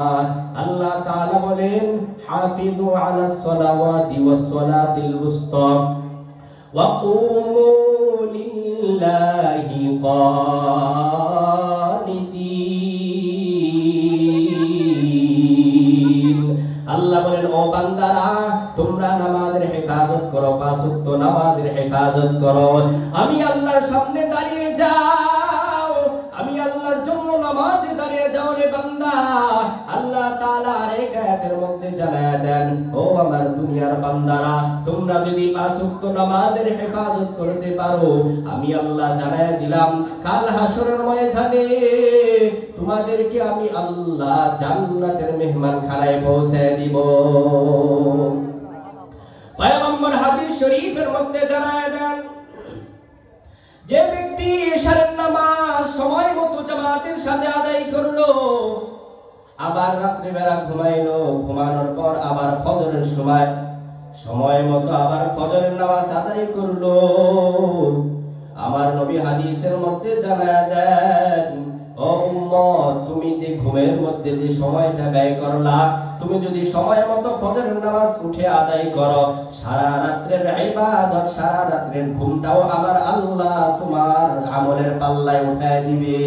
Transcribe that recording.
আল্লাহ তাআলা বলেন হাফিযু আলাস সালাওয়াতি ওয়াস সালাতিল উসতা ওয়া কুমু লিল্লাহি কানিতিন। আল্লাহ বলেন ও বান্দারা তোমরা নামাজের হেফাজত করো, পাঁচ ওয়াক্ত নামাজের হেফাজত করো। আমি আল্লাহর সামনে দাঁড়িয়ে যাও, আমি আল্লাহর জন্য নামাজে দাঁড়িয়ে যাও রে বান্দা। আল্লাহ তাআলা আরেক আয়াতের মধ্যে জানায়া দেন, ও আমার দুনিয়ার বান্দারা তোমরা যদি পাঁচ ওয়াক্ত নামাজের হেফাজত করতে পারো, আমি আল্লাহ জানায়া দিলাম কাল হাসরের ময়দানে তোমাদেরকে আমি আল্লাহ জান্নাতের মেহমানখানায় পৌঁছে দিব। পয়গম্বর হাদিস শরীফের মধ্যে জানায়া দেন, যে ব্যক্তি ইশারের নামাজ সময় মতো জামাতের সাথে আদায় করলো, আবার রাত্রিবেলা ঘুমাইলো, ঘুমানোর পর আবার ফজরের সময় মতো আবার ফজরের নামাজ আদায় করলো, আমার নবী হাদিসের মধ্যে জানায়া দেন, ও উম্মত তুমি যে ঘুমের মধ্যে যে সময়টা ব্যয় করলা, তুমি যদি সময় মতো ফজরের নামাজ উঠে আদায় করো, সারা রাত্রের ইবাদত, সারা রাত্রের ঘুমটাও আমার আল্লাহ তোমার আমলের পাল্লায় উঠায় দিবে।